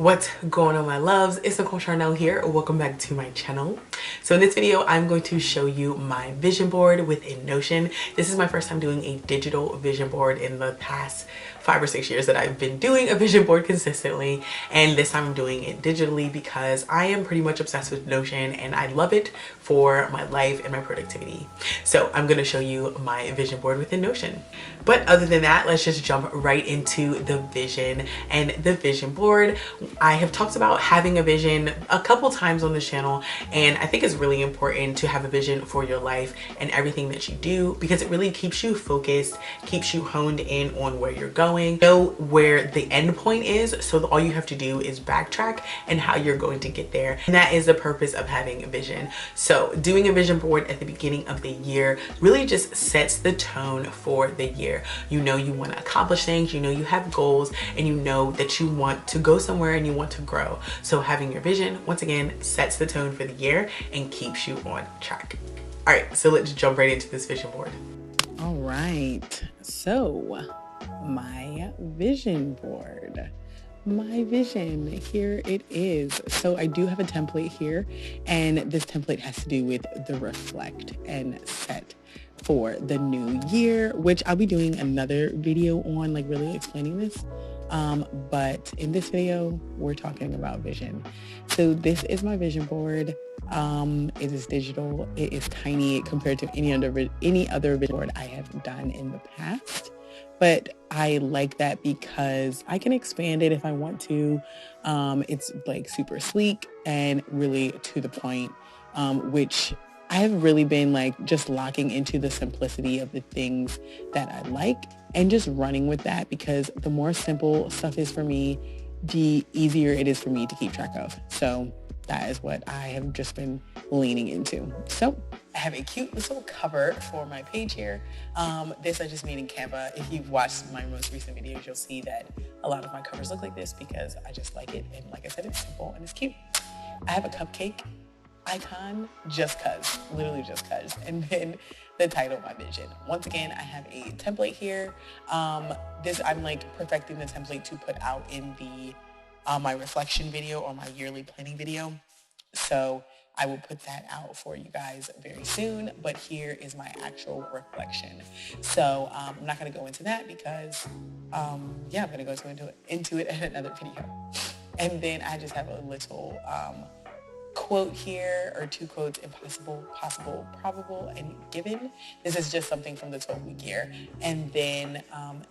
What's going on, my loves? It's Nicole Charnel here. Welcome back to my channel. So in this video, I'm going to show you my vision board within Notion. This is my first time doing a digital vision board in the past 5 or 6 years that I've been doing a vision board consistently, and this time I'm doing it digitally because I am pretty much obsessed with Notion and I love it for my life and my productivity. So I'm going to show you my vision board within Notion. But other than that, let's just jump right into the vision and the vision board. I have talked about having a vision a couple times on this channel, and I think it's really important to have a vision for your life and everything that you do because it really keeps you focused, keeps you honed in on where you're going, know where the end point is, so all you have to do is backtrack and how you're going to get there. And that is the purpose of having a vision. So doing a vision board at the beginning of the year really just sets the tone for the year. You know you want to accomplish things, you know you have goals, and you know that you want to go somewhere and you want to grow. So having your vision, once again, sets the tone for the year and keeps you on track. All right, so let's jump right into this vision board. All right, so my vision board. My vision, here it is. So I do have a template here, and this template has to do with the reflect and set for the new year, which I'll be doing another video on, like really explaining this. But in this video, we're talking about vision. So this is my vision board. It is digital. It is tiny compared to any other vision board I have done in the past. But I like that because I can expand it if I want to. It's like super sleek and really to the point, which I have really been like just locking into the simplicity of the things that I like and just running with that, because the more simple stuff is for me, the easier it is for me to keep track of. So that is what I have just been leaning into. So I have a cute little cover for my page here. This I just made in Canva. If you've watched my most recent videos, you'll see that a lot of my covers look like this because I just like it. And like I said, it's simple and it's cute. I have a cupcake icon just cuz, literally just cuz. And then the title, my vision. Once again, I have a template here. I'm like perfecting the template to put out in the my reflection video or my yearly planning video. So I will put that out for you guys very soon, but here is my actual reflection. So I'm not going to go into that because, I'm going to go into it in another video. And then I just have a little quote here, or 2 quotes: impossible, possible, probable, and given. This is just something from the 12-week year. And then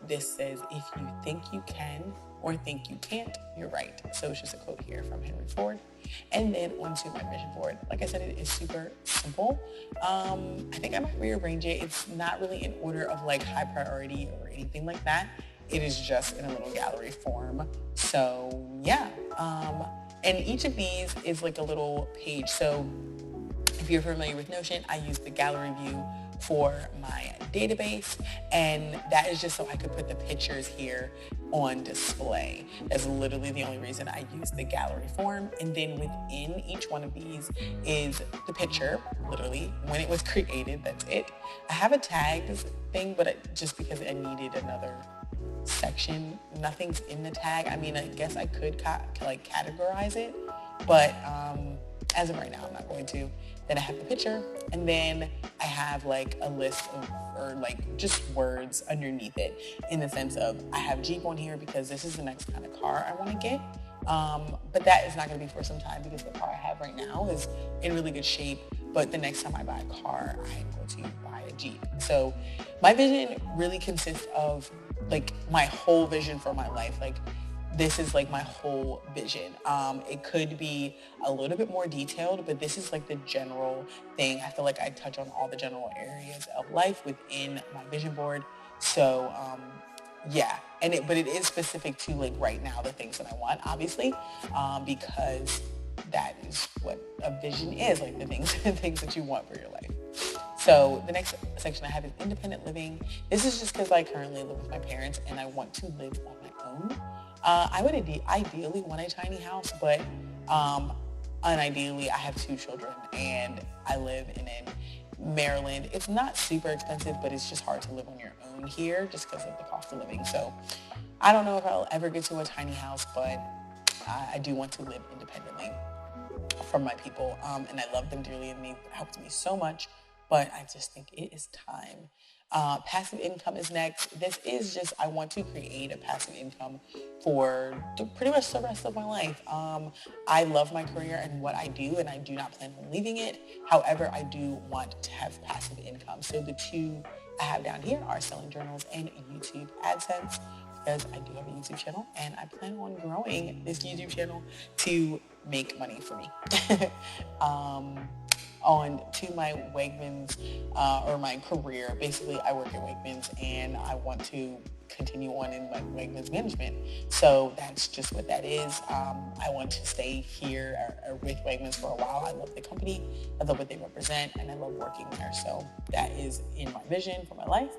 this says, if you think you can or think you can't, you're right. So it's just a quote here from Henry Ford. And then onto my vision board. Like I said, it is super simple. I think I might rearrange it. It's not really in order of like high priority or anything like that. It is just in a little gallery form. So yeah. And each of these is like a little page. So if you're familiar with Notion, I use the gallery view for my database, and that is just so I could put the pictures here on display. That's literally the only reason I use the gallery form. And then within each one of these is the picture, literally when it was created. That's it. I have a tags thing, but just because I needed another section. Nothing's in the tag. I mean, I guess I could categorize it, but as of right now, I'm not going to. Then I have the picture, and then I have like a list of, or like just words underneath it, in the sense of I have Jeep on here because this is the next kind of car I want to get. But that is not going to be for some time because the car I have right now is in really good shape. But the next time I buy a car, I'm going to buy a Jeep. So my vision really consists of like my whole vision for my life. Like this is like my whole vision. It could be a little bit more detailed, but this is like the general thing. I feel like I touch on all the general areas of life within my vision board. So yeah, but it is specific to like right now, the things that I want, obviously, because that is what a vision is, like the things that you want for your life. So the next section I have is independent living. This is just because I currently live with my parents and I want to live on my own. I would ideally want a tiny house, but unideally I have 2 children and I live in Maryland. It's not super expensive, but it's just hard to live on your own here just because of the cost of living. So I don't know if I'll ever get to a tiny house, but I do want to live independently from my people, and I love them dearly, and they've helped me so much, but I just think it is time. Passive income is next. This is just, I want to create a passive income for pretty much the rest of my life. I love my career and what I do, and I do not plan on leaving it. However, I do want to have passive income. So the two I have down here are selling journals and YouTube AdSense, because I do have a YouTube channel and I plan on growing this YouTube channel to make money for me. On to my Wegmans or my career. Basically, I work at Wegmans and I want to continue on in my Wegmans management. So that's just what that is. I want to stay here or with Wegmans for a while. I love the company. I love what they represent, and I love working there. So that is in my vision for my life.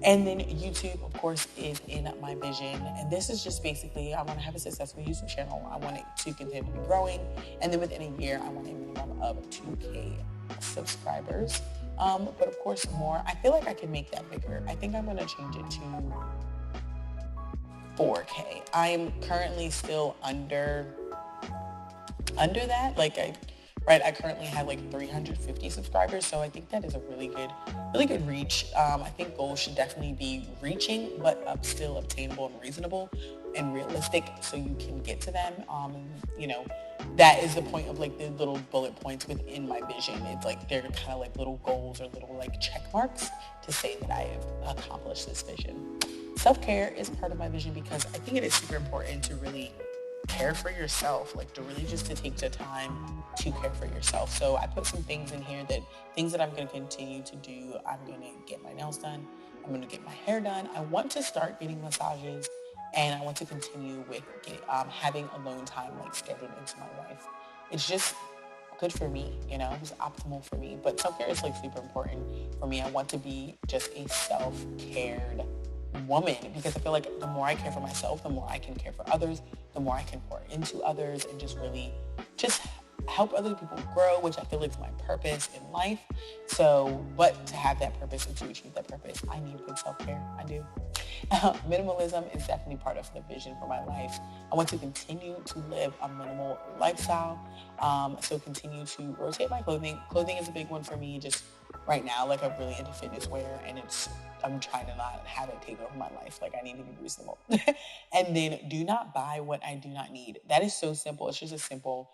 And then YouTube, of course, is in my vision. And this is just basically, I want to have a successful YouTube channel. I want it to continue to be growing. And then within a year, I want a minimum of 2K subscribers. But of course, more. I feel like I can make that bigger. I think I'm going to change it to 4K. I am currently still under that. I currently have like 350 subscribers, so I think that is a really good reach. I think goals should definitely be reaching, but still obtainable and reasonable and realistic, so you can get to them. That is the point of like the little bullet points within my vision. It's like they're kind of like little goals or little like check marks to say that I have accomplished this vision. Self-care is part of my vision because I think it is super important to really care for yourself, like to really just to take the time to care for yourself. So I put some things in here, things that I'm going to continue to do. I'm going to get my nails done. I'm going to get my hair done. I want to start getting massages, and I want to continue with having alone time like scheduled into my life. It's just good for me, it's optimal for me. But self-care is like super important for me. I want to be just a self-cared woman, because I feel like the more I care for myself, the more I can care for others, the more I can pour into others, and just really just help other people grow, which I feel like is my purpose in life. So, but to have that purpose and to achieve that purpose, I need good self-care. I do. Minimalism is definitely part of the vision for my life. I want to continue to live a minimal lifestyle. So continue to rotate my clothing. Clothing is a big one for me just right now. Like, I'm really into fitness wear, and I'm trying to not have it take over my life. Like, I need to be reasonable. And then do not buy what I do not need. That is so simple. It's just a simple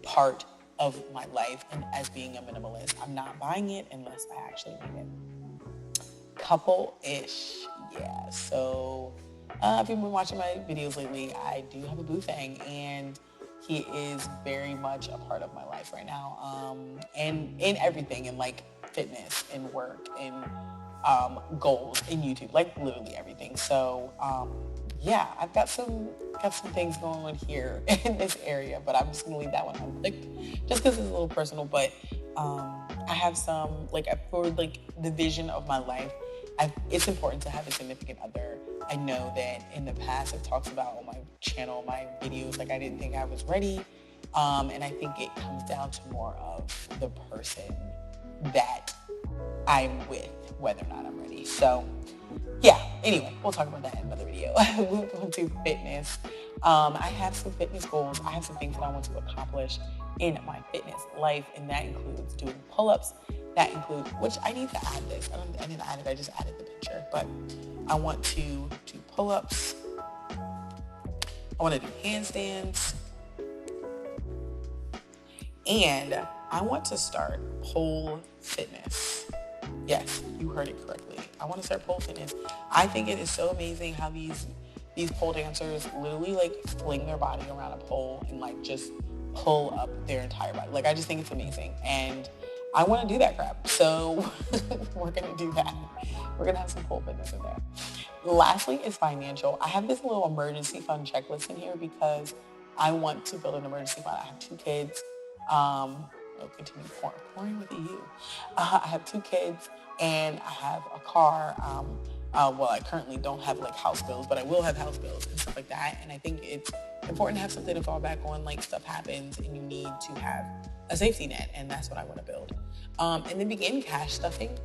part of my life, and as being a minimalist, I'm not buying it unless I actually need it. Couple-ish, yeah. So if you've been watching my videos lately, I do have a boo thing, and he is very much a part of my life right now, and in everything, in like fitness, in work, in goals, in YouTube, like literally everything. So yeah, I've got some things going on here in this area, but I'm just gonna leave that one unclicked just because it's a little personal. But I have some, like, for like the vision of my life, it's important to have a significant other. I know that in the past I've talked about on my channel, my videos, like I didn't think I was ready. And I think it comes down to more of the person that I'm with, whether or not I'm ready. So yeah, anyway, we'll talk about that in another video. Move on to fitness. I have some fitness goals. I have some things that I want to accomplish in my fitness life, and that includes doing pull-ups. That includes, which I need to add this. I didn't add it, I just added the picture. But I want to do pull-ups. I want to do handstands. And I want to start pole fitness. Yes, you heard it correctly. I want to start pole fitness. I think it is so amazing how these pole dancers literally like fling their body around a pole and like just pull up their entire body. Like, I just think it's amazing, and I want to do that crap. So we're gonna do that. We're gonna have some pole fitness in there. Lastly is financial. I have this little emergency fund checklist in here because I want to build an emergency fund. I have 2 kids. Continue pouring with you. I have 2 kids, and I have a car. Well, I currently don't have like house bills, but I will have house bills and stuff like that. And I think it's important to have something to fall back on, like stuff happens and you need to have a safety net, and that's what I want to build. And then begin cash stuffing.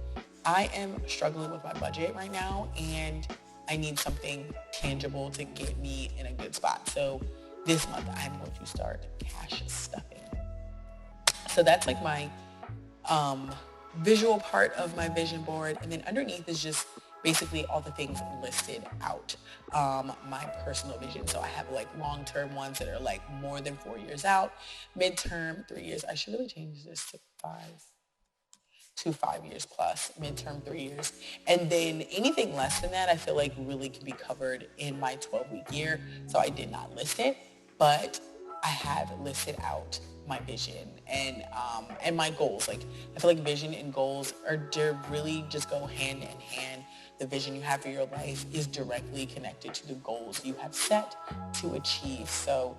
I am struggling with my budget right now, and I need something tangible to get me in a good spot. So this month I'm going to start cash stuffing. So that's like my visual part of my vision board. And then underneath is just basically all the things listed out. My personal vision. So I have like long-term ones that are like more than 4 years out, midterm 3 years. I should really change this to 5 years plus, midterm 3 years. And then anything less than that, I feel like really can be covered in my 12-week year. So I did not list it, but I have listed out my vision and my goals. Like I feel like vision and goals are really just go hand in hand. The vision you have for your life is directly connected to the goals you have set to achieve. So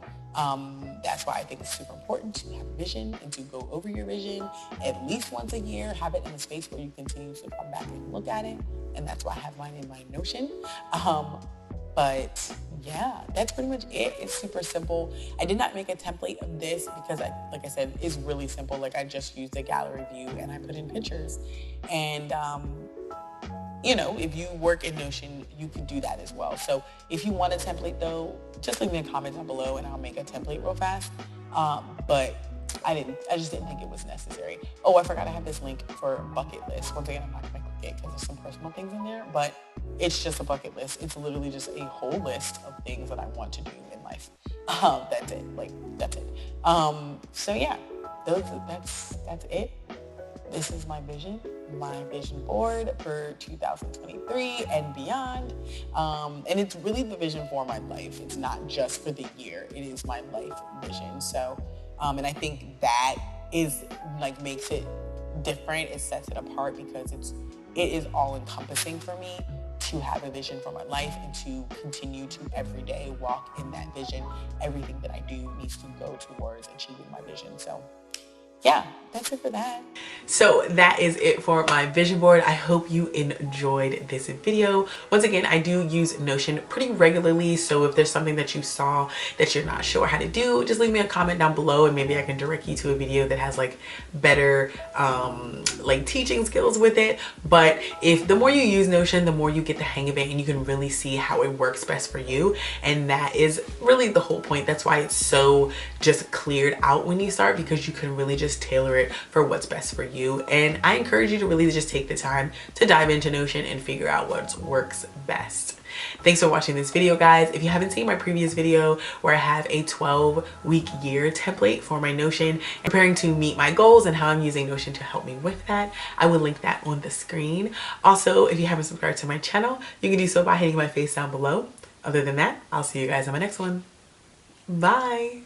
that's why I think it's super important to have a vision and to go over your vision at least once a year. Have it in a space where you continue to come back and look at it. And that's why I have mine in my Notion. But yeah, that's pretty much it. It's super simple. I did not make a template of this because like I said, it's really simple. Like I just used a gallery view and I put in pictures. And if you work in Notion, you can do that as well. So if you want a template though, just leave me a comment down below and I'll make a template real fast. But I just didn't think it was necessary. Oh, I forgot I have this link for bucket list. Once again, I'm not gonna click it because there's some personal things in there, but it's just a bucket list. It's literally just a whole list of things that I want to do in life. That's it. That's it. So yeah, that's it. This is my vision board for 2023 and beyond. And it's really the vision for my life. It's not just for the year. It is my life vision. So, and I think that is like makes it different. It sets it apart because it is all encompassing for me to have a vision for my life and to continue to every day walk in that vision. Everything that I do needs to go towards achieving my vision. So yeah, that's it for that. So that is it for my vision board. I hope you enjoyed this video. Once again, I do use Notion pretty regularly. So if there's something that you saw that you're not sure how to do, just leave me a comment down below and maybe I can direct you to a video that has like better like teaching skills with it. But if the more you use Notion, the more you get the hang of it and you can really see how it works best for you. And that is really the whole point. That's why it's so just cleared out when you start, because you can really just tailor it for what's best for you. And I encourage you to really just take the time to dive into Notion and figure out what works best. Thanks for watching this video, guys. If you haven't seen my previous video where I have a 12-week year template for my Notion, preparing to meet my goals and how I'm using Notion to help me with that, I will link that on the screen. Also, if you haven't subscribed to my channel, you can do so by hitting my face down below. Other than that, I'll see you guys on my next one. Bye.